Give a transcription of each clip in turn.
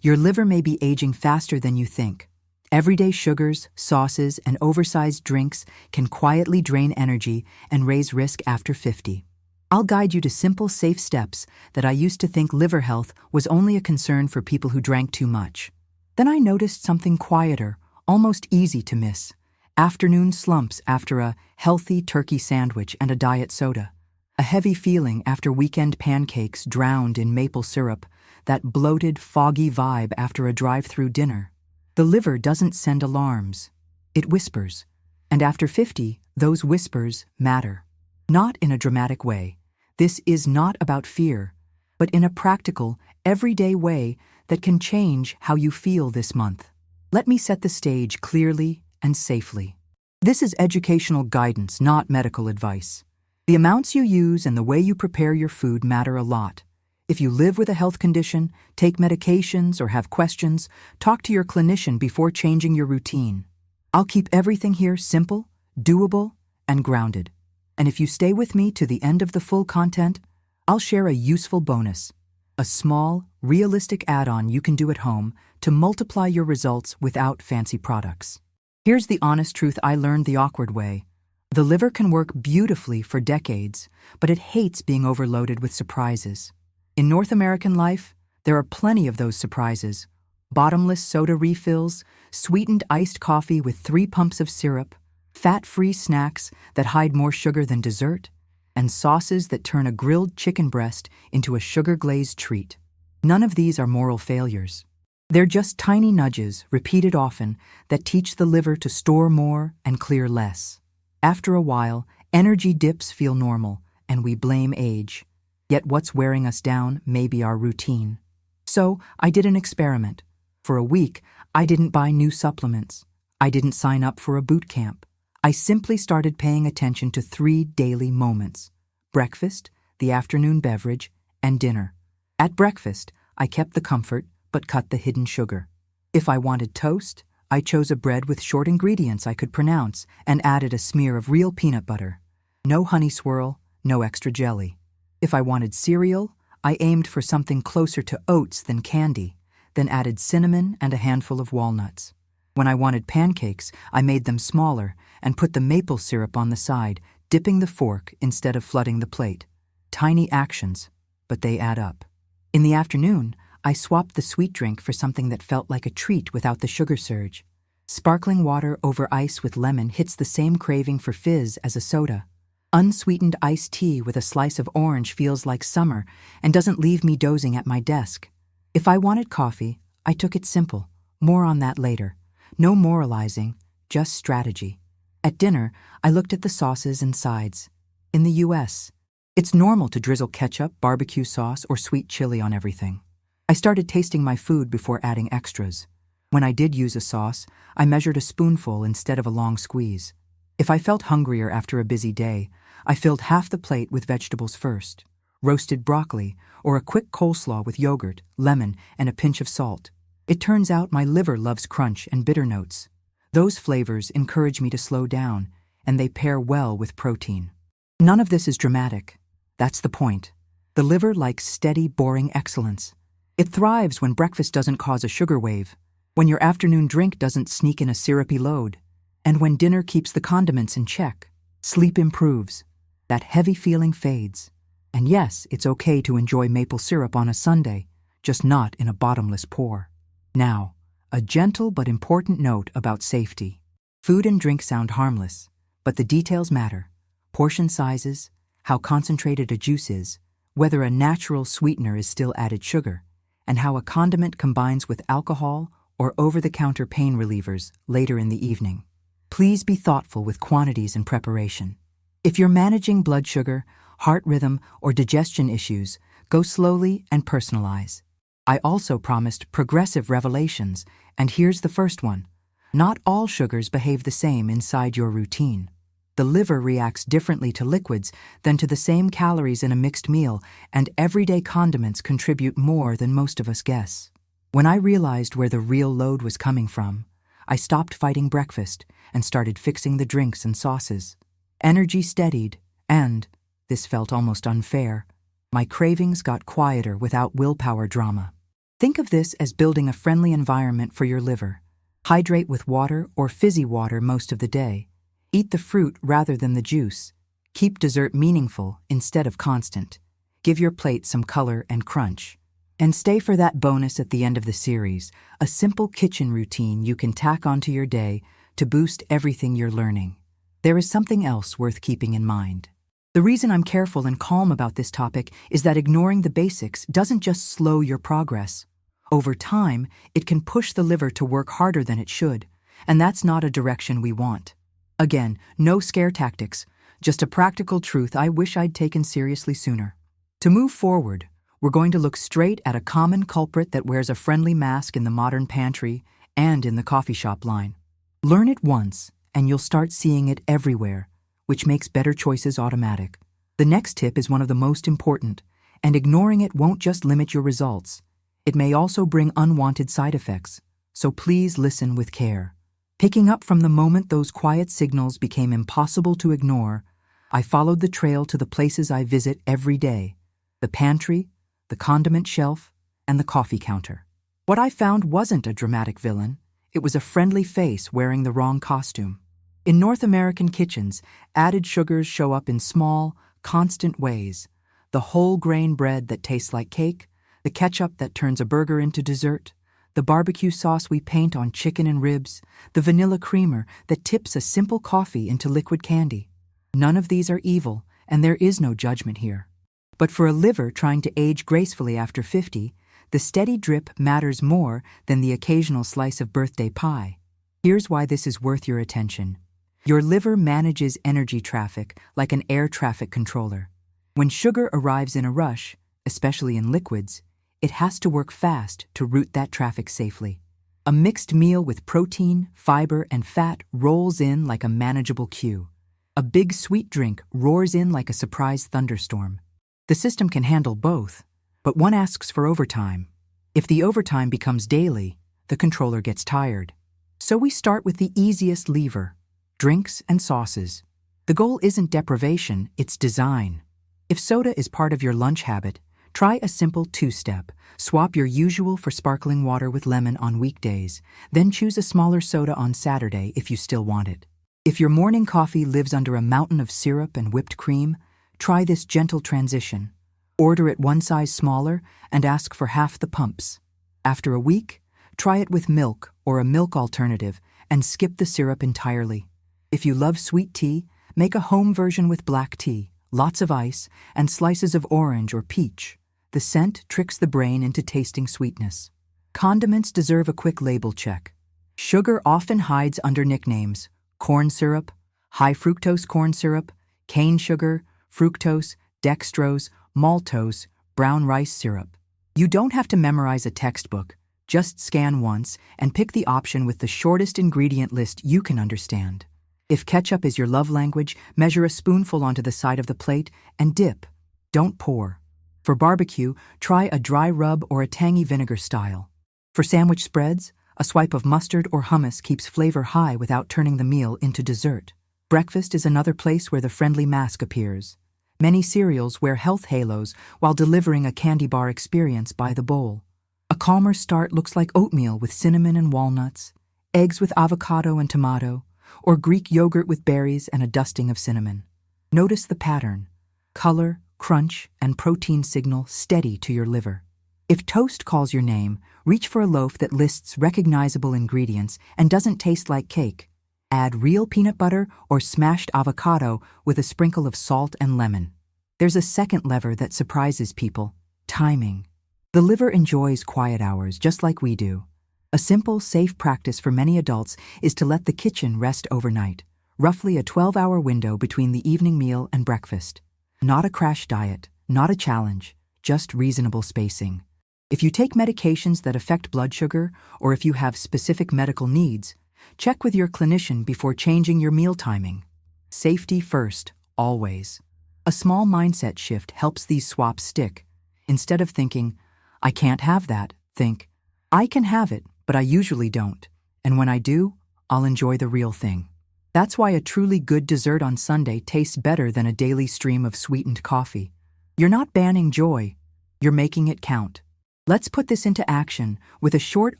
Your liver may be aging faster than you think. Everyday sugars, sauces, and oversized drinks can quietly drain energy and raise risk after 50. I'll guide you to simple, safe steps that I used to think liver health was only a concern for people who drank too much. Then I noticed something quieter, almost easy to miss. Afternoon slumps after a healthy turkey sandwich and a diet soda. A heavy feeling after weekend pancakes drowned in maple syrup. That bloated, foggy vibe after a drive-through dinner. The liver doesn't send alarms. It whispers. And after 50, those whispers matter. Not in a dramatic way. This is not about fear, but in a practical, everyday way that can change how you feel this month. Let me set the stage clearly and safely. This is educational guidance, not medical advice. The amounts you use and the way you prepare your food matter a lot. If you live with a health condition, take medications, or have questions, talk to your clinician before changing your routine. I'll keep everything here simple, doable, and grounded. And if you stay with me to the end of the full content, I'll share a useful bonus. A small, realistic add-on you can do at home to multiply your results without fancy products. Here's the honest truth I learned the awkward way. The liver can work beautifully for decades, but it hates being overloaded with surprises. In North American life, there are plenty of those surprises. Bottomless soda refills, sweetened iced coffee with 3 pumps of syrup, fat-free snacks that hide more sugar than dessert, and sauces that turn a grilled chicken breast into a sugar-glazed treat. None of these are moral failures. They're just tiny nudges, repeated often, that teach the liver to store more and clear less. After a while, energy dips feel normal, and we blame age. Yet what's wearing us down may be our routine. So I did an experiment. For a week, I didn't buy new supplements. I didn't sign up for a boot camp. I simply started paying attention to 3 daily moments: breakfast, the afternoon beverage, and dinner. At breakfast, I kept the comfort but cut the hidden sugar. If I wanted toast, I chose a bread with short ingredients I could pronounce and added a smear of real peanut butter. No honey swirl, no extra jelly. If I wanted cereal, I aimed for something closer to oats than candy, then added cinnamon and a handful of walnuts. When I wanted pancakes, I made them smaller and put the maple syrup on the side, dipping the fork instead of flooding the plate. Tiny actions, but they add up. In the afternoon, I swapped the sweet drink for something that felt like a treat without the sugar surge. Sparkling water over ice with lemon hits the same craving for fizz as a soda. Unsweetened iced tea with a slice of orange feels like summer and doesn't leave me dozing at my desk. If I wanted coffee, I took it simple. More on that later. No moralizing, just strategy. At dinner, I looked at the sauces and sides. In the US, it's normal to drizzle ketchup, barbecue sauce, or sweet chili on everything. I started tasting my food before adding extras. When I did use a sauce, I measured a spoonful instead of a long squeeze. If I felt hungrier after a busy day, I filled half the plate with vegetables first. Roasted broccoli, or a quick coleslaw with yogurt, lemon, and a pinch of salt. It turns out my liver loves crunch and bitter notes. Those flavors encourage me to slow down, and they pair well with protein. None of this is dramatic. That's the point. The liver likes steady, boring excellence. It thrives when breakfast doesn't cause a sugar wave, when your afternoon drink doesn't sneak in a syrupy load, and when dinner keeps the condiments in check. Sleep improves. That heavy feeling fades. And yes, it's okay to enjoy maple syrup on a Sunday, just not in a bottomless pour. Now, a gentle but important note about safety. Food and drink sound harmless, but the details matter. Portion sizes, how concentrated a juice is, whether a natural sweetener is still added sugar, and how a condiment combines with alcohol or over-the-counter pain relievers later in the evening. Please be thoughtful with quantities and preparation. If you're managing blood sugar, heart rhythm, or digestion issues, go slowly and personalize. I also promised progressive revelations, and here's the first one. Not all sugars behave the same inside your routine. The liver reacts differently to liquids than to the same calories in a mixed meal, and everyday condiments contribute more than most of us guess. When I realized where the real load was coming from, I stopped fighting breakfast and started fixing the drinks and sauces. Energy steadied, and, this felt almost unfair, my cravings got quieter without willpower drama. Think of this as building a friendly environment for your liver. Hydrate with water or fizzy water most of the day. Eat the fruit rather than the juice. Keep dessert meaningful instead of constant. Give your plate some color and crunch. And stay for that bonus at the end of the series, a simple kitchen routine you can tack onto your day to boost everything you're learning. There is something else worth keeping in mind. The reason I'm careful and calm about this topic is that ignoring the basics doesn't just slow your progress. Over time, it can push the liver to work harder than it should, and that's not a direction we want. Again, no scare tactics, just a practical truth I wish I'd taken seriously sooner. To move forward, we're going to look straight at a common culprit that wears a friendly mask in the modern pantry and in the coffee shop line. Learn it once, and you'll start seeing it everywhere, which makes better choices automatic. The next tip is one of the most important, and ignoring it won't just limit your results. It may also bring unwanted side effects, so please listen with care. Picking up from the moment those quiet signals became impossible to ignore, I followed the trail to the places I visit every day: the pantry, the condiment shelf, and the coffee counter. What I found wasn't a dramatic villain. It was a friendly face wearing the wrong costume. In North American kitchens, added sugars show up in small, constant ways. The whole grain bread that tastes like cake, the ketchup that turns a burger into dessert, the barbecue sauce we paint on chicken and ribs, the vanilla creamer that tips a simple coffee into liquid candy. None of these are evil, and there is no judgment here. But for a liver trying to age gracefully after 50, the steady drip matters more than the occasional slice of birthday pie. Here's why this is worth your attention. Your liver manages energy traffic like an air traffic controller. When sugar arrives in a rush, especially in liquids, it has to work fast to route that traffic safely. A mixed meal with protein, fiber, and fat rolls in like a manageable queue. A big sweet drink roars in like a surprise thunderstorm. The system can handle both, but one asks for overtime. If the overtime becomes daily, the controller gets tired. So we start with the easiest lever: drinks and sauces. The goal isn't deprivation, it's design. If soda is part of your lunch habit, try a simple two-step. Swap your usual for sparkling water with lemon on weekdays, then choose a smaller soda on Saturday if you still want it. If your morning coffee lives under a mountain of syrup and whipped cream, try this gentle transition. Order it one size smaller and ask for half the pumps. After a week, try it with milk or a milk alternative and skip the syrup entirely. If you love sweet tea, make a home version with black tea, lots of ice, and slices of orange or peach. The scent tricks the brain into tasting sweetness. Condiments deserve a quick label check. Sugar often hides under nicknames: corn syrup, high fructose corn syrup, cane sugar, fructose, dextrose, maltose, brown rice syrup. You don't have to memorize a textbook. Just scan once and pick the option with the shortest ingredient list you can understand. If ketchup is your love language, measure a spoonful onto the side of the plate and dip. Don't pour. For barbecue, try a dry rub or a tangy vinegar style. For sandwich spreads, a swipe of mustard or hummus keeps flavor high without turning the meal into dessert. Breakfast is another place where the friendly mask appears. Many cereals wear health halos while delivering a candy bar experience by the bowl. A calmer start looks like oatmeal with cinnamon and walnuts, eggs with avocado and tomato, or Greek yogurt with berries and a dusting of cinnamon. Notice the pattern: color, crunch, and protein signal steady to your liver. If toast calls your name, reach for a loaf that lists recognizable ingredients and doesn't taste like cake. Add real peanut butter or smashed avocado with a sprinkle of salt and lemon. There's a second lever that surprises people: timing. The liver enjoys quiet hours just like we do. A simple, safe practice for many adults is to let the kitchen rest overnight, roughly a 12-hour window between the evening meal and breakfast. Not a crash diet, not a challenge, just reasonable spacing. If you take medications that affect blood sugar, or if you have specific medical needs, check with your clinician before changing your meal timing. Safety first, always. A small mindset shift helps these swaps stick. Instead of thinking, "I can't have that," think, "I can have it, but I usually don't. And when I do, I'll enjoy the real thing." That's why a truly good dessert on Sunday tastes better than a daily stream of sweetened coffee. You're not banning joy, you're making it count. Let's put this into action with a short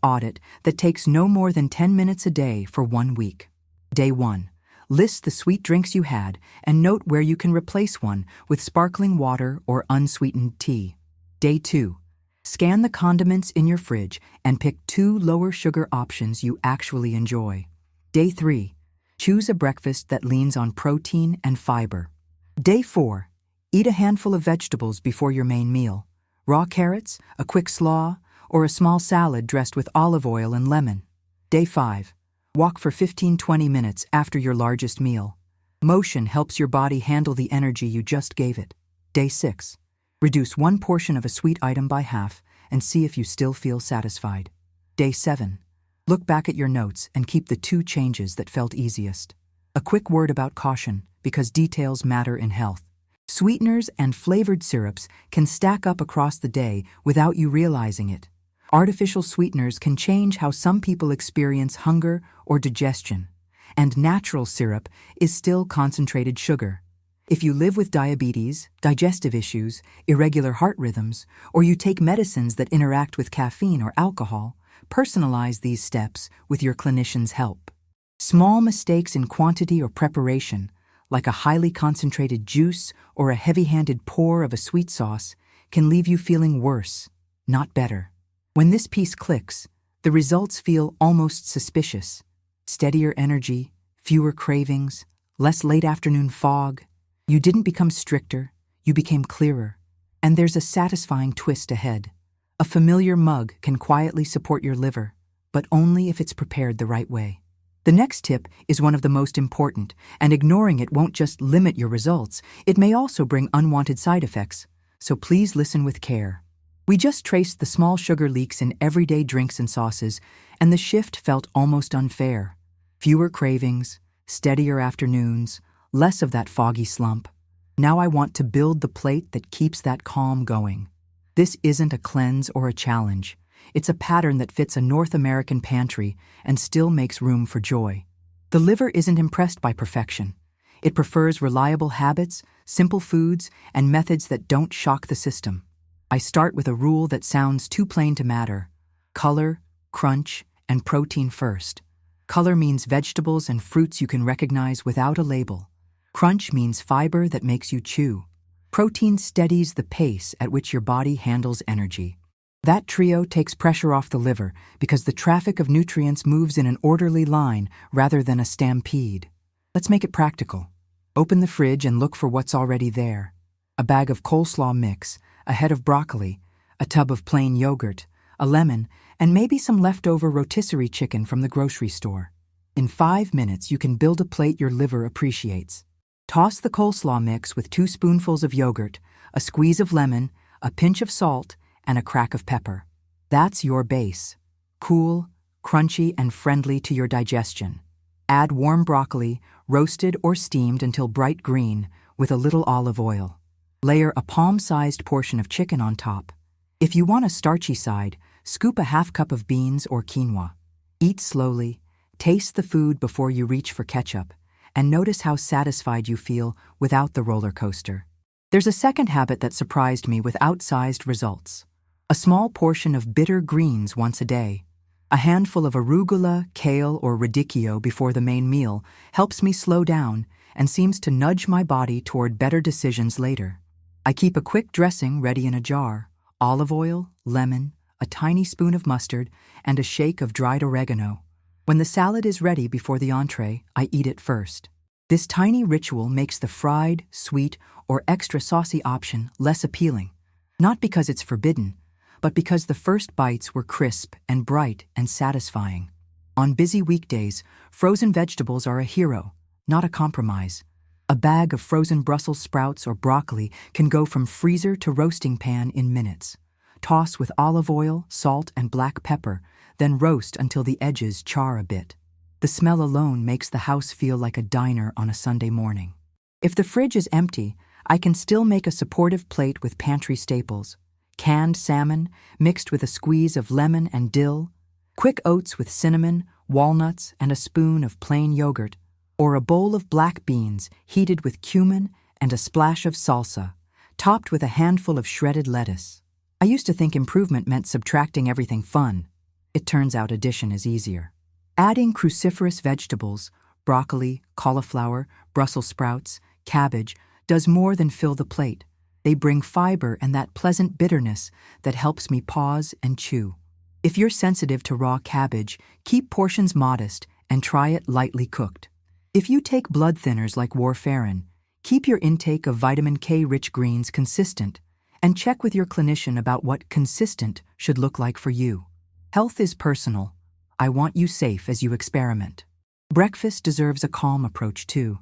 audit that takes no more than 10 minutes a day for 1 week. Day 1. List the sweet drinks you had and note where you can replace one with sparkling water or unsweetened tea. Day 2. Scan the condiments in your fridge and pick 2 lower sugar options you actually enjoy. Day 3. Choose a breakfast that leans on protein and fiber. Day 4. Eat a handful of vegetables before your main meal. Raw carrots, a quick slaw, or a small salad dressed with olive oil and lemon. Day 5. Walk for 15-20 minutes after your largest meal. Motion helps your body handle the energy you just gave it. Day 6. Reduce 1 portion of a sweet item by half and see if you still feel satisfied. Day 7. Look back at your notes and keep the 2 changes that felt easiest. A quick word about caution, because details matter in health. Sweeteners and flavored syrups can stack up across the day without you realizing it. Artificial sweeteners can change how some people experience hunger or digestion, and natural syrup is still concentrated sugar. If you live with diabetes, digestive issues, irregular heart rhythms, or you take medicines that interact with caffeine or alcohol, personalize these steps with your clinician's help. Small mistakes in quantity or preparation, like a highly concentrated juice or a heavy-handed pour of a sweet sauce, can leave you feeling worse, not better. When this piece clicks, the results feel almost suspicious. Steadier energy, fewer cravings, less late afternoon fog. You didn't become stricter, you became clearer. And there's a satisfying twist ahead. A familiar mug can quietly support your liver, but only if it's prepared the right way. The next tip is one of the most important, and ignoring it won't just limit your results, it may also bring unwanted side effects, so please listen with care. We just traced the small sugar leaks in everyday drinks and sauces, and the shift felt almost unfair. Fewer cravings, steadier afternoons, less of that foggy slump. Now I want to build the plate that keeps that calm going. This isn't a cleanse or a challenge. It's a pattern that fits a North American pantry and still makes room for joy. The liver isn't impressed by perfection. It prefers reliable habits, simple foods, and methods that don't shock the system. I start with a rule that sounds too plain to matter. Color, crunch, and protein first. Color means vegetables and fruits you can recognize without a label. Crunch means fiber that makes you chew. Protein steadies the pace at which your body handles energy. That trio takes pressure off the liver because the traffic of nutrients moves in an orderly line rather than a stampede. Let's make it practical. Open the fridge and look for what's already there. A bag of coleslaw mix, a head of broccoli, a tub of plain yogurt, a lemon, and maybe some leftover rotisserie chicken from the grocery store. In 5 minutes, you can build a plate your liver appreciates. Toss the coleslaw mix with 2 spoonfuls of yogurt, a squeeze of lemon, a pinch of salt, and a crack of pepper. That's your base. Cool, crunchy, and friendly to your digestion. Add warm broccoli, roasted or steamed until bright green, with a little olive oil. Layer a palm-sized portion of chicken on top. If you want a starchy side, scoop a half cup of beans or quinoa. Eat slowly, taste the food before you reach for ketchup, and notice how satisfied you feel without the roller coaster. There's a second habit that surprised me with outsized results. A small portion of bitter greens once a day. A handful of arugula, kale, or radicchio before the main meal helps me slow down and seems to nudge my body toward better decisions later. I keep a quick dressing ready in a jar, olive oil, lemon, a tiny spoon of mustard, and a shake of dried oregano. When the salad is ready before the entree, I eat it first. This tiny ritual makes the fried, sweet, or extra saucy option less appealing, not because it's forbidden, but because the first bites were crisp and bright and satisfying. On busy weekdays, frozen vegetables are a hero, not a compromise. A bag of frozen Brussels sprouts or broccoli can go from freezer to roasting pan in minutes. Toss with olive oil, salt, and black pepper, then roast until the edges char a bit. The smell alone makes the house feel like a diner on a Sunday morning. If the fridge is empty, I can still make a supportive plate with pantry staples. Canned salmon mixed with a squeeze of lemon and dill, quick oats with cinnamon, walnuts, and a spoon of plain yogurt, or a bowl of black beans heated with cumin and a splash of salsa, topped with a handful of shredded lettuce. I used to think improvement meant subtracting everything fun. It turns out addition is easier. Adding cruciferous vegetables, broccoli, cauliflower, Brussels sprouts, cabbage, does more than fill the plate. They bring fiber and that pleasant bitterness that helps me pause and chew. If you're sensitive to raw cabbage, keep portions modest and try it lightly cooked. If you take blood thinners like warfarin, keep your intake of vitamin K-rich greens consistent and check with your clinician about what consistent should look like for you. Health is personal. I want you safe as you experiment. Breakfast deserves a calm approach too.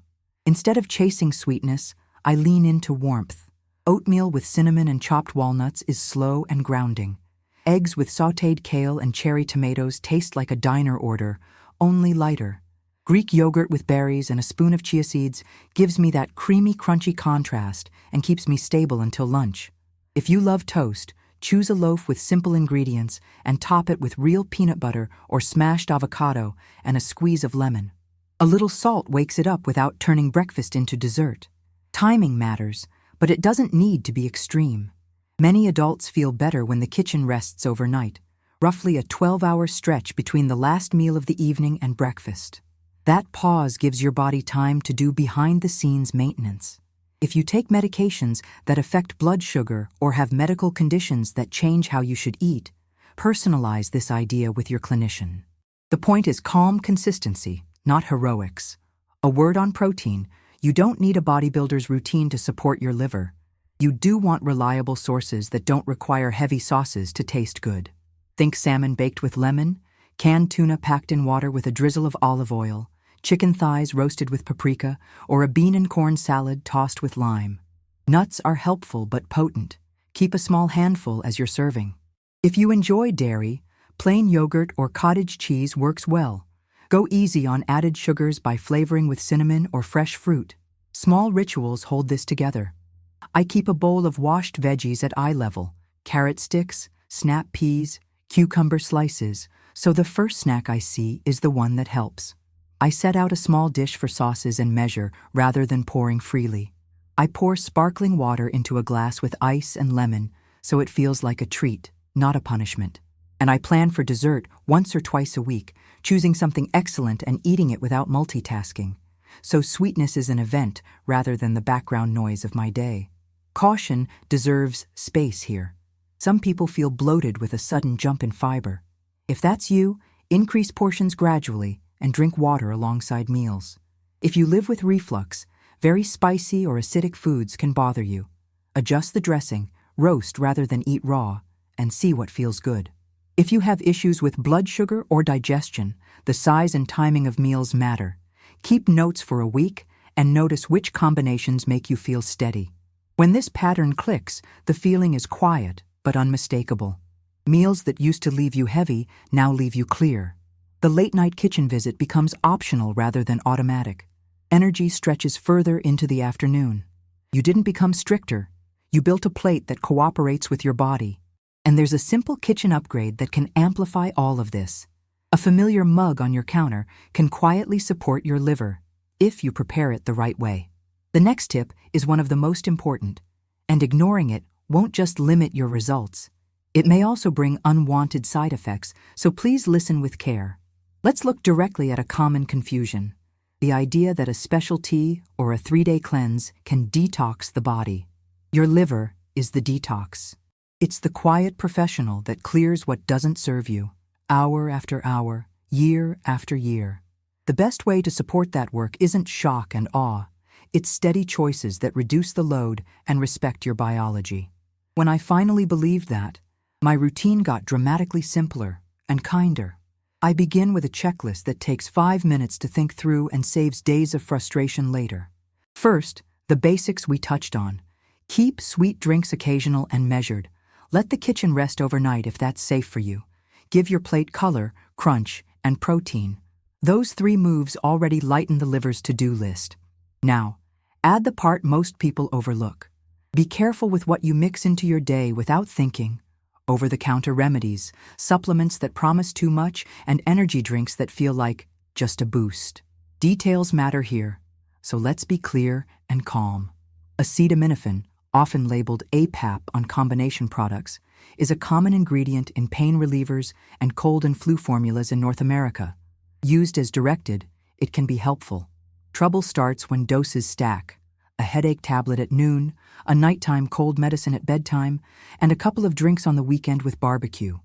Instead of chasing sweetness, I lean into warmth. Oatmeal with cinnamon and chopped walnuts is slow and grounding. Eggs with sautéed kale and cherry tomatoes taste like a diner order, only lighter. Greek yogurt with berries and a spoon of chia seeds gives me that creamy, crunchy contrast and keeps me stable until lunch. If you love toast, choose a loaf with simple ingredients and top it with real peanut butter or smashed avocado and a squeeze of lemon. A little salt wakes it up without turning breakfast into dessert. Timing matters, but it doesn't need to be extreme. Many adults feel better when the kitchen rests overnight, roughly a 12-hour stretch between the last meal of the evening and breakfast. That pause gives your body time to do behind-the-scenes maintenance. If you take medications that affect blood sugar or have medical conditions that change how you should eat, personalize this idea with your clinician. The point is calm consistency, not heroics. A word on protein: you don't need a bodybuilder's routine to support your liver. You do want reliable sources that don't require heavy sauces to taste good. Think salmon baked with lemon, canned tuna packed in water with a drizzle of olive oil, chicken thighs roasted with paprika, or a bean and corn salad tossed with lime. Nuts are helpful but potent. Keep a small handful as you're serving. If you enjoy dairy, plain yogurt or cottage cheese works well. Go easy on added sugars by flavoring with cinnamon or fresh fruit. Small rituals hold this together. I keep a bowl of washed veggies at eye level: carrot sticks, snap peas, cucumber slices, so the first snack I see is the one that helps. I set out a small dish for sauces and measure rather than pouring freely. I pour sparkling water into a glass with ice and lemon so it feels like a treat, not a punishment. And I plan for dessert once or twice a week, choosing something excellent and eating it without multitasking. So sweetness is an event rather than the background noise of my day. Caution deserves space here. Some people feel bloated with a sudden jump in fiber. If that's you, increase portions gradually and drink water alongside meals. If you live with reflux, very spicy or acidic foods can bother you. Adjust the dressing, roast rather than eat raw, and see what feels good. If you have issues with blood sugar or digestion, the size and timing of meals matter. Keep notes for a week and notice which combinations make you feel steady. When this pattern clicks, the feeling is quiet but unmistakable. Meals that used to leave you heavy now leave you clear. The late-night kitchen visit becomes optional rather than automatic. Energy stretches further into the afternoon. You didn't become stricter. You built a plate that cooperates with your body. And there's a simple kitchen upgrade that can amplify all of this. A familiar mug on your counter can quietly support your liver, if you prepare it the right way. The next tip is one of the most important, and ignoring it won't just limit your results. It may also bring unwanted side effects, so please listen with care. Let's look directly at a common confusion: the idea that a special tea or a 3-day cleanse can detox the body. Your liver is the detox. It's the quiet professional that clears what doesn't serve you, hour after hour, year after year. The best way to support that work isn't shock and awe. It's steady choices that reduce the load and respect your biology. When I finally believed that, my routine got dramatically simpler and kinder. I begin with a checklist that takes 5 minutes to think through and saves days of frustration later. First, the basics we touched on. Keep sweet drinks occasional and measured. Let the kitchen rest overnight if that's safe for you. Give your plate color, crunch, and protein. Those 3 moves already lighten the liver's to-do list. Now, add the part most people overlook. Be careful with what you mix into your day without thinking. Over-the-counter remedies, supplements that promise too much, and energy drinks that feel like just a boost. Details matter here, so let's be clear and calm. Acetaminophen, often labeled APAP on combination products, is a common ingredient in pain relievers and cold and flu formulas in North America. Used as directed, it can be helpful. Trouble starts when doses stack: a headache tablet at noon, a nighttime cold medicine at bedtime, and a couple of drinks on the weekend with barbecue.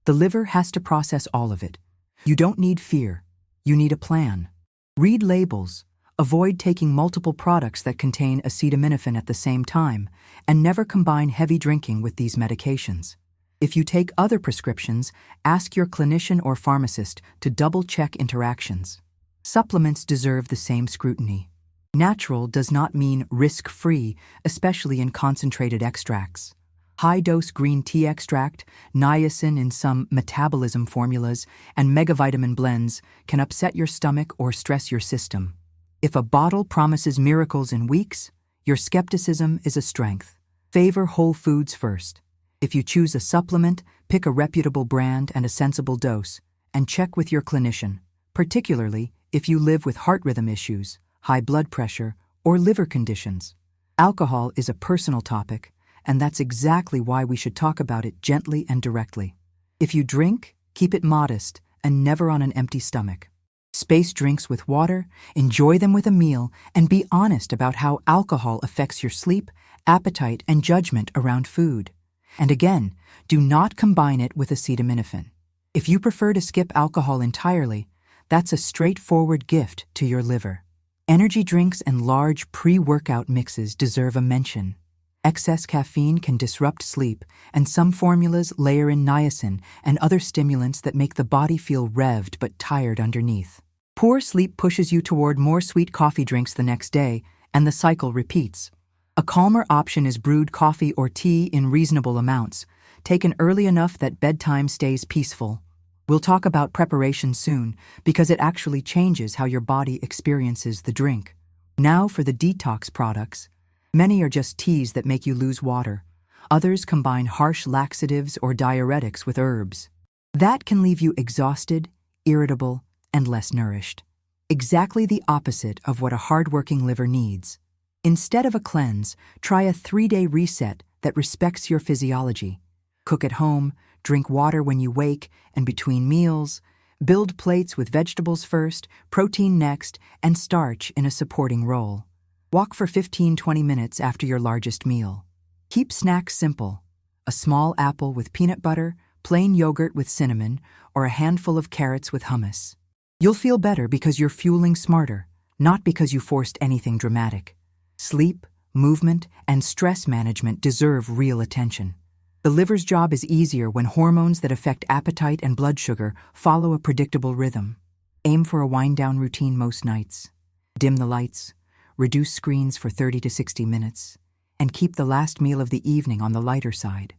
The liver has to process all of it. You don't need fear. You need a plan. Read labels. Avoid taking multiple products that contain acetaminophen at the same time, and never combine heavy drinking with these medications. If you take other prescriptions, ask your clinician or pharmacist to double-check interactions. Supplements deserve the same scrutiny. Natural does not mean risk-free, especially in concentrated extracts. High-dose green tea extract, niacin in some metabolism formulas, and megavitamin blends can upset your stomach or stress your system. If a bottle promises miracles in weeks, your skepticism is a strength. Favor whole foods first. If you choose a supplement, pick a reputable brand and a sensible dose, and check with your clinician, particularly if you live with heart rhythm issues, high blood pressure, or liver conditions. Alcohol is a personal topic, and that's exactly why we should talk about it gently and directly. If you drink, keep it modest and never on an empty stomach. Space drinks with water, enjoy them with a meal, and be honest about how alcohol affects your sleep, appetite, and judgment around food. And again, do not combine it with acetaminophen. If you prefer to skip alcohol entirely, that's a straightforward gift to your liver. Energy drinks and large pre-workout mixes deserve a mention. Excess caffeine can disrupt sleep, and some formulas layer in niacin and other stimulants that make the body feel revved but tired underneath. Poor sleep pushes you toward more sweet coffee drinks the next day, and the cycle repeats. A calmer option is brewed coffee or tea in reasonable amounts, taken early enough that bedtime stays peaceful. We'll talk about preparation soon, because it actually changes how your body experiences the drink. Now for the detox products. Many are just teas that make you lose water. Others combine harsh laxatives or diuretics with herbs. That can leave you exhausted, irritable, and less nourished. Exactly the opposite of what a hardworking liver needs. Instead of a cleanse, try a 3-day reset that respects your physiology. Cook at home, drink water when you wake and between meals, build plates with vegetables first, protein next, and starch in a supporting role. Walk for 15-20 minutes after your largest meal. Keep snacks simple: a small apple with peanut butter, plain yogurt with cinnamon, or a handful of carrots with hummus. You'll feel better because you're fueling smarter, not because you forced anything dramatic. Sleep, movement, and stress management deserve real attention. The liver's job is easier when hormones that affect appetite and blood sugar follow a predictable rhythm. Aim for a wind-down routine most nights. Dim the lights, reduce screens for 30 to 60 minutes, and keep the last meal of the evening on the lighter side.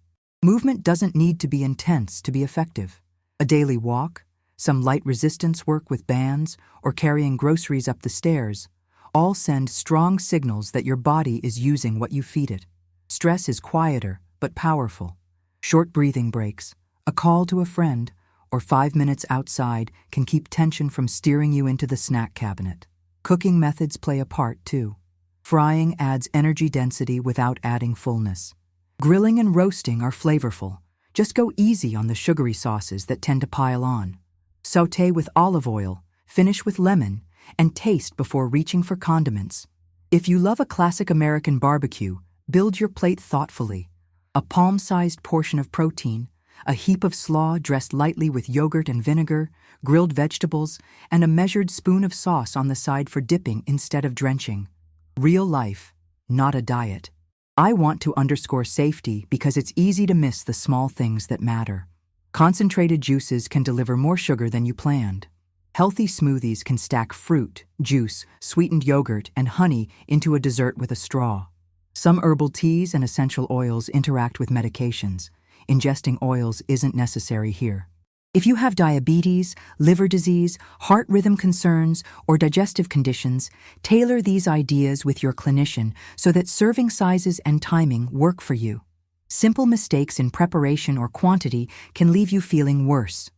Movement doesn't need to be intense to be effective. A daily walk, some light resistance work with bands, or carrying groceries up the stairs all send strong signals that your body is using what you feed it. Stress is quieter but powerful. Short breathing breaks, a call to a friend, or 5 minutes outside can keep tension from steering you into the snack cabinet. Cooking methods play a part too. Frying adds energy density without adding fullness. Grilling and roasting are flavorful. Just go easy on the sugary sauces that tend to pile on. Sauté with olive oil, finish with lemon, and taste before reaching for condiments. If you love a classic American barbecue, build your plate thoughtfully. A palm-sized portion of protein, a heap of slaw dressed lightly with yogurt and vinegar, grilled vegetables, and a measured spoon of sauce on the side for dipping instead of drenching. Real life, not a diet. I want to underscore safety because it's easy to miss the small things that matter. Concentrated juices can deliver more sugar than you planned. Healthy smoothies can stack fruit, juice, sweetened yogurt, and honey into a dessert with a straw. Some herbal teas and essential oils interact with medications. Ingesting oils isn't necessary here. If you have diabetes, liver disease, heart rhythm concerns, or digestive conditions, tailor these ideas with your clinician so that serving sizes and timing work for you. Simple mistakes in preparation or quantity can leave you feeling worse.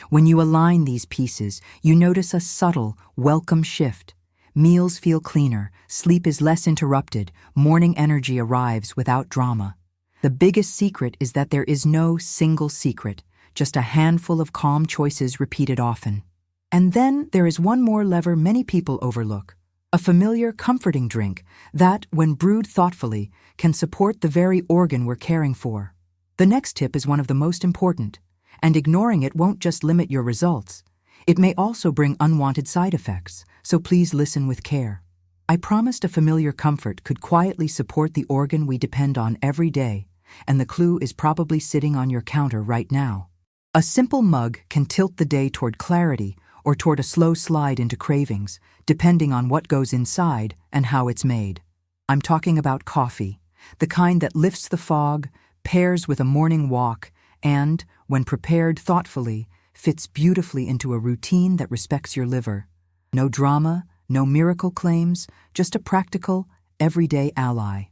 When you align these pieces, you notice a subtle, welcome shift. Meals feel cleaner, sleep is less interrupted, morning energy arrives without drama. The biggest secret is that there is no single secret, just a handful of calm choices repeated often. And then there is one more lever many people overlook. A familiar, comforting drink that, when brewed thoughtfully, can support the very organ we're caring for. The next tip is one of the most important, and ignoring it won't just limit your results. It may also bring unwanted side effects, so please listen with care. I promised a familiar comfort could quietly support the organ we depend on every day, and the clue is probably sitting on your counter right now. A simple mug can tilt the day toward clarity or toward a slow slide into cravings, depending on what goes inside and how it's made. I'm talking about coffee, the kind that lifts the fog, pairs with a morning walk, and, when prepared thoughtfully, fits beautifully into a routine that respects your liver. No drama, no miracle claims, just a practical, everyday ally.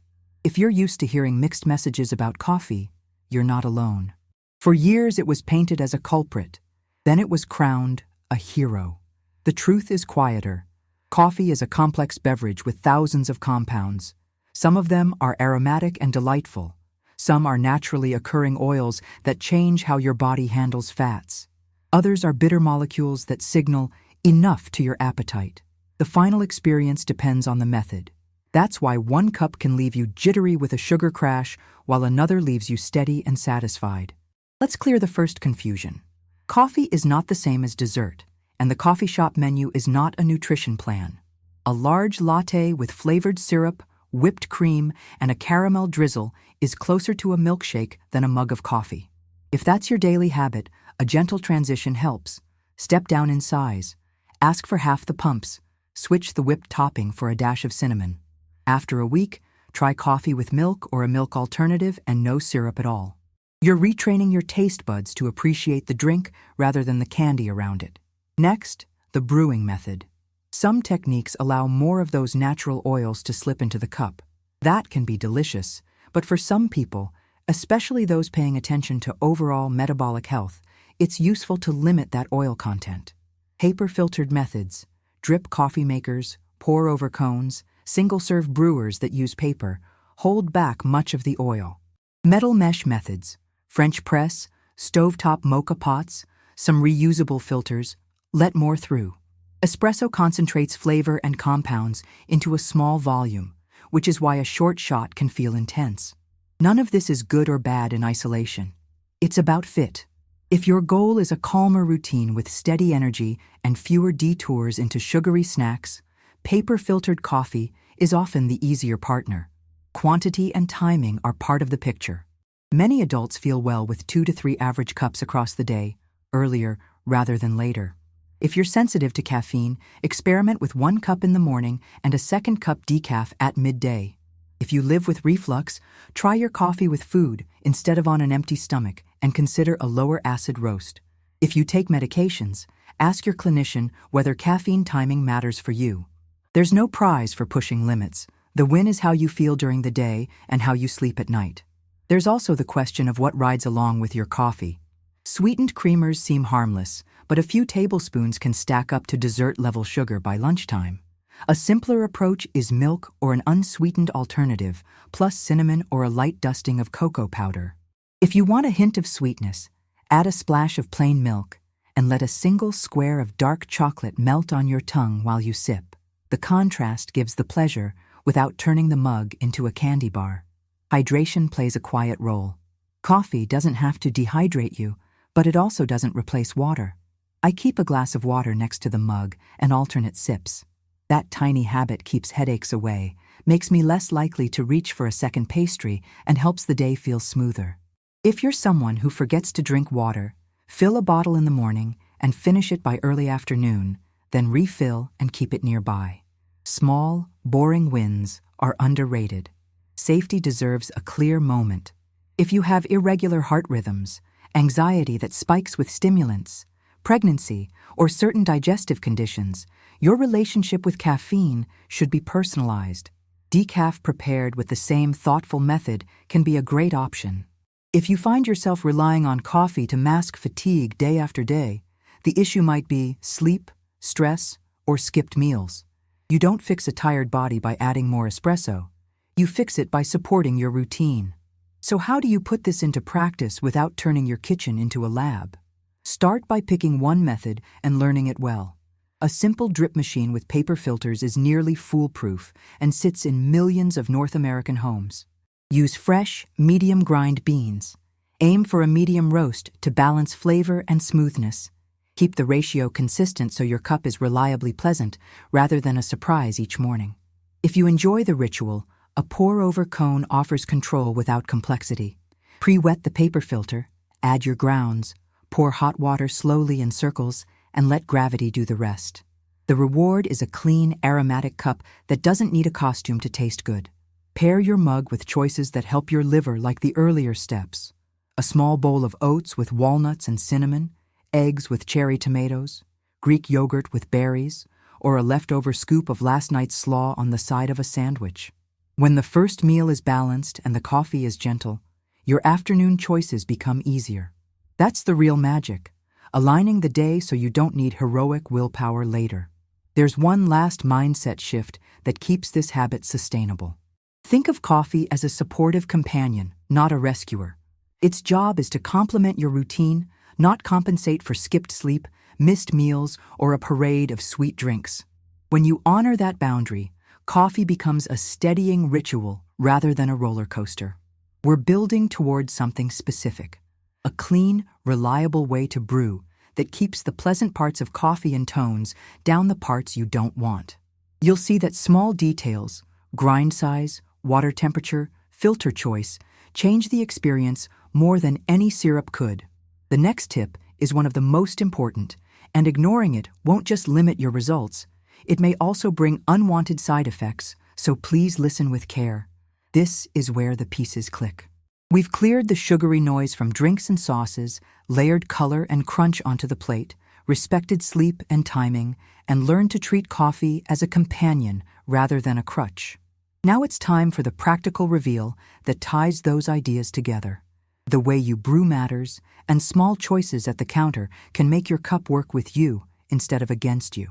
If you're used to hearing mixed messages about coffee, you're not alone. For years it was painted as a culprit. Then it was crowned a hero. The truth is quieter. Coffee is a complex beverage with thousands of compounds. Some of them are aromatic and delightful. Some are naturally occurring oils that change how your body handles fats. Others are bitter molecules that signal enough to your appetite. The final experience depends on the method. That's why one cup can leave you jittery with a sugar crash, while another leaves you steady and satisfied. Let's clear the first confusion. Coffee is not the same as dessert, and the coffee shop menu is not a nutrition plan. A large latte with flavored syrup, whipped cream, and a caramel drizzle is closer to a milkshake than a mug of coffee. If that's your daily habit, a gentle transition helps. Step down in size. Ask for half the pumps. Switch the whipped topping for a dash of cinnamon. After a week, try coffee with milk or a milk alternative and no syrup at all. You're retraining your taste buds to appreciate the drink rather than the candy around it. Next, the brewing method. Some techniques allow more of those natural oils to slip into the cup. That can be delicious, but for some people, especially those paying attention to overall metabolic health, it's useful to limit that oil content. Paper-filtered methods, drip coffee makers, pour-over cones, single-serve brewers that use paper, hold back much of the oil. Metal mesh methods, French press, stovetop mocha pots, some reusable filters, let more through. Espresso concentrates flavor and compounds into a small volume, which is why a short shot can feel intense. None of this is good or bad in isolation. It's about fit. If your goal is a calmer routine with steady energy and fewer detours into sugary snacks, paper-filtered coffee is often the easier partner. Quantity and timing are part of the picture. Many adults feel well with 2 to 3 average cups across the day, earlier rather than later. If you're sensitive to caffeine, experiment with 1 cup in the morning and a second cup decaf at midday. If you live with reflux, try your coffee with food instead of on an empty stomach and consider a lower acid roast. If you take medications, ask your clinician whether caffeine timing matters for you. There's no prize for pushing limits. The win is how you feel during the day and how you sleep at night. There's also the question of what rides along with your coffee. Sweetened creamers seem harmless, but a few tablespoons can stack up to dessert-level sugar by lunchtime. A simpler approach is milk or an unsweetened alternative, plus cinnamon or a light dusting of cocoa powder. If you want a hint of sweetness, add a splash of plain milk and let a single square of dark chocolate melt on your tongue while you sip. The contrast gives the pleasure without turning the mug into a candy bar. Hydration plays a quiet role. Coffee doesn't have to dehydrate you, but it also doesn't replace water. I keep a glass of water next to the mug and alternate sips. That tiny habit keeps headaches away, makes me less likely to reach for a second pastry, and helps the day feel smoother. If you're someone who forgets to drink water, fill a bottle in the morning and finish it by early afternoon, then refill and keep it nearby. Small, boring wins are underrated. Safety deserves a clear moment. If you have irregular heart rhythms, anxiety that spikes with stimulants, pregnancy, or certain digestive conditions, your relationship with caffeine should be personalized. Decaf prepared with the same thoughtful method can be a great option. If you find yourself relying on coffee to mask fatigue day after day, the issue might be sleep, stress, or skipped meals. You don't fix a tired body by adding more espresso. You fix it by supporting your routine. So how do you put this into practice without turning your kitchen into a lab? Start by picking one method and learning it well. A simple drip machine with paper filters is nearly foolproof and sits in millions of North American homes. Use fresh, medium grind beans. Aim for a medium roast to balance flavor and smoothness. Keep the ratio consistent so your cup is reliably pleasant rather than a surprise each morning. If you enjoy the ritual, a pour-over cone offers control without complexity. Pre-wet the paper filter, add your grounds, pour hot water slowly in circles, and let gravity do the rest. The reward is a clean, aromatic cup that doesn't need a costume to taste good. Pair your mug with choices that help your liver like the earlier steps. A small bowl of oats with walnuts and cinnamon, eggs with cherry tomatoes, Greek yogurt with berries, or a leftover scoop of last night's slaw on the side of a sandwich. When the first meal is balanced and the coffee is gentle, your afternoon choices become easier. That's the real magic, aligning the day so you don't need heroic willpower later. There's one last mindset shift that keeps this habit sustainable. Think of coffee as a supportive companion, not a rescuer. Its job is to complement your routine, not compensate for skipped sleep, missed meals, or a parade of sweet drinks. When you honor that boundary, coffee becomes a steadying ritual rather than a roller coaster. We're building towards something specific, a clean, reliable way to brew that keeps the pleasant parts of coffee and tones down the parts you don't want. You'll see that small details, grind size, water temperature, filter choice, change the experience more than any syrup could. The next tip is one of the most important, and ignoring it won't just limit your results, it may also bring unwanted side effects, so please listen with care. This is where the pieces click. We've cleared the sugary noise from drinks and sauces, layered color and crunch onto the plate, respected sleep and timing, and learned to treat coffee as a companion rather than a crutch. Now it's time for the practical reveal that ties those ideas together. The way you brew matters, and small choices at the counter can make your cup work with you instead of against you.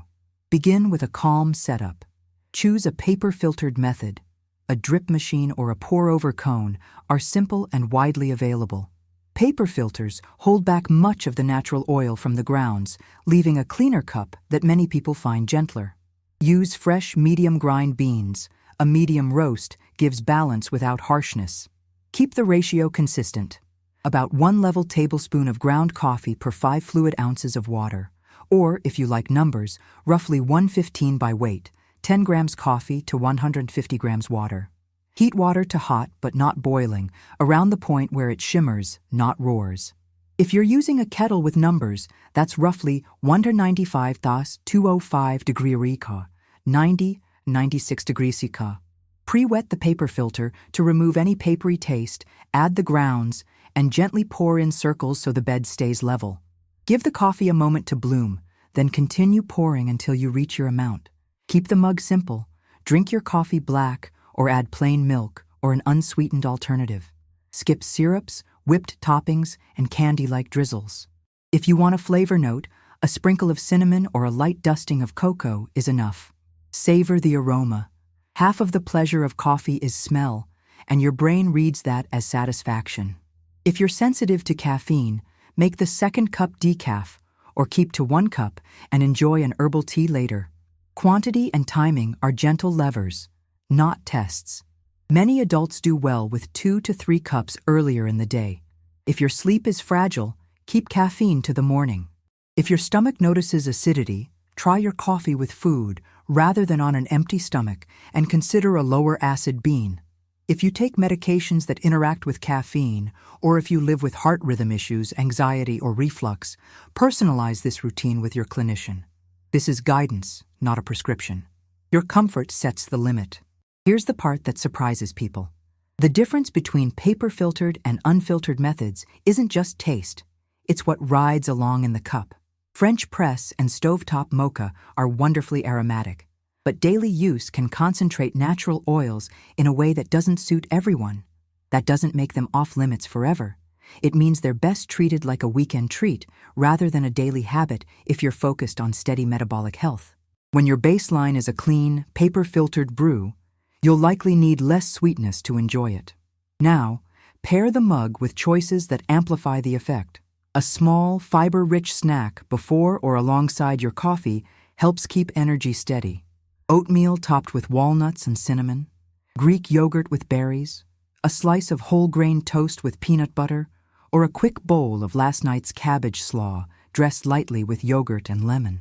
Begin with a calm setup. Choose a paper-filtered method. A drip machine or a pour-over cone are simple and widely available. Paper filters hold back much of the natural oil from the grounds, leaving a cleaner cup that many people find gentler. Use fresh medium grind beans. A medium roast gives balance without harshness. Keep the ratio consistent. About 1 level tablespoon of ground coffee per 5 fluid ounces of water. Or, if you like numbers, roughly 1/15 by weight, 10 grams coffee to 150 grams water. Heat water to hot but not boiling, around the point where it shimmers, not roars. If you're using a kettle with numbers, that's roughly 195 thus 205 degree Rica, 96 degrees Celsius. Pre-wet the paper filter to remove any papery taste, add the grounds, and gently pour in circles so the bed stays level. Give the coffee a moment to bloom, then continue pouring until you reach your amount. Keep the mug simple. Drink your coffee black or add plain milk or an unsweetened alternative. Skip syrups, whipped toppings, and candy-like drizzles. If you want a flavor note, a sprinkle of cinnamon or a light dusting of cocoa is enough. Savor the aroma. Half of the pleasure of coffee is smell, and your brain reads that as satisfaction. If you're sensitive to caffeine, make the second cup decaf, or keep to 1 cup and enjoy an herbal tea later. Quantity and timing are gentle levers, not tests. Many adults do well with 2 to 3 cups earlier in the day. If your sleep is fragile, keep caffeine to the morning. If your stomach notices acidity, try your coffee with food rather than on an empty stomach and consider a lower acid bean. If you take medications that interact with caffeine, or if you live with heart rhythm issues, anxiety, or reflux, personalize this routine with your clinician. This is guidance, not a prescription. Your comfort sets the limit. Here's the part that surprises people. The difference between paper-filtered and unfiltered methods isn't just taste. It's what rides along in the cup. French press and stovetop mocha are wonderfully aromatic, but daily use can concentrate natural oils in a way that doesn't suit everyone. That doesn't make them off-limits forever. It means they're best treated like a weekend treat rather than a daily habit if you're focused on steady metabolic health. When your baseline is a clean, paper-filtered brew, you'll likely need less sweetness to enjoy it. Now, pair the mug with choices that amplify the effect. A small, fiber-rich snack before or alongside your coffee helps keep energy steady. Oatmeal topped with walnuts and cinnamon, Greek yogurt with berries, a slice of whole-grain toast with peanut butter, or a quick bowl of last night's cabbage slaw dressed lightly with yogurt and lemon.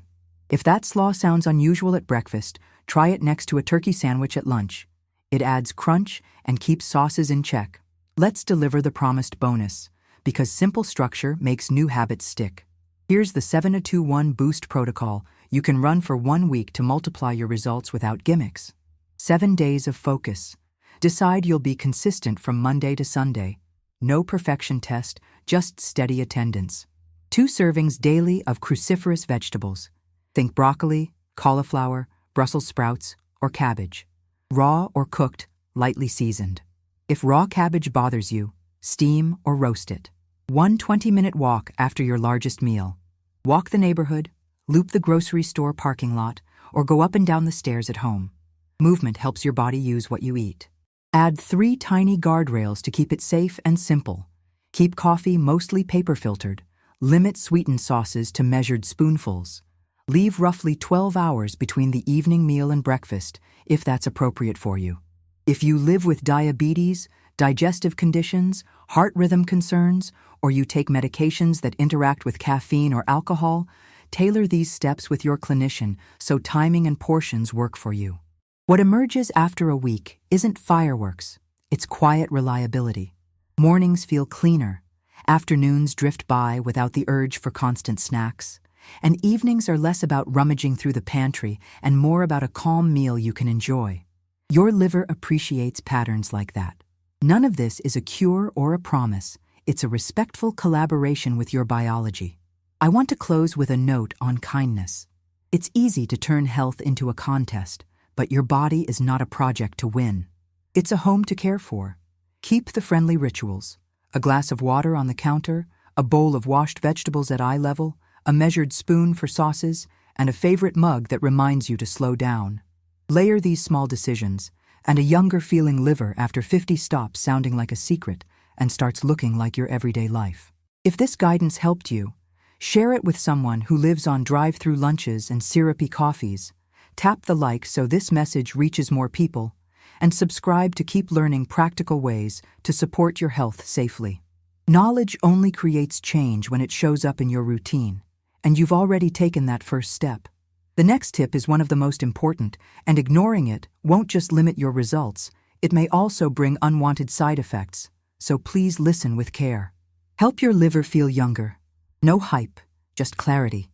If that slaw sounds unusual at breakfast, try it next to a turkey sandwich at lunch. It adds crunch and keeps sauces in check. Let's deliver the promised bonus, because simple structure makes new habits stick. Here's the 7-2-1 Boost protocol you can run for 1 week to multiply your results without gimmicks. 7 days of focus. Decide you'll be consistent from Monday to Sunday. No perfection test, just steady attendance. 2 servings daily of cruciferous vegetables. Think broccoli, cauliflower, Brussels sprouts, or cabbage. Raw or cooked, lightly seasoned. If raw cabbage bothers you, steam or roast it. 1 20-minute walk after your largest meal. Walk the neighborhood, loop the grocery store parking lot, or go up and down the stairs at home. Movement helps your body use what you eat. Add 3 tiny guardrails to keep it safe and simple. Keep coffee mostly paper-filtered. Limit sweetened sauces to measured spoonfuls. Leave roughly 12 hours between the evening meal and breakfast, if that's appropriate for you. If you live with diabetes, digestive conditions, heart rhythm concerns, or you take medications that interact with caffeine or alcohol, tailor these steps with your clinician so timing and portions work for you. What emerges after a week isn't fireworks, it's quiet reliability. Mornings feel cleaner, afternoons drift by without the urge for constant snacks, and evenings are less about rummaging through the pantry and more about a calm meal you can enjoy. Your liver appreciates patterns like that. None of this is a cure or a promise. It's a respectful collaboration with your biology. I want to close with a note on kindness. It's easy to turn health into a contest, but your body is not a project to win. It's a home to care for. Keep the friendly rituals. A glass of water on the counter, a bowl of washed vegetables at eye level, a measured spoon for sauces, and a favorite mug that reminds you to slow down. Layer these small decisions, and a younger-feeling liver after 50 stops sounding like a secret and starts looking like your everyday life. If this guidance helped you, share it with someone who lives on drive-through lunches and syrupy coffees. Tap the like so this message reaches more people, and subscribe to keep learning practical ways to support your health safely. Knowledge only creates change when it shows up in your routine, and you've already taken that first step. The next tip is one of the most important, and ignoring it won't just limit your results, it may also bring unwanted side effects, so please listen with care. Help your liver feel younger. No hype, just clarity.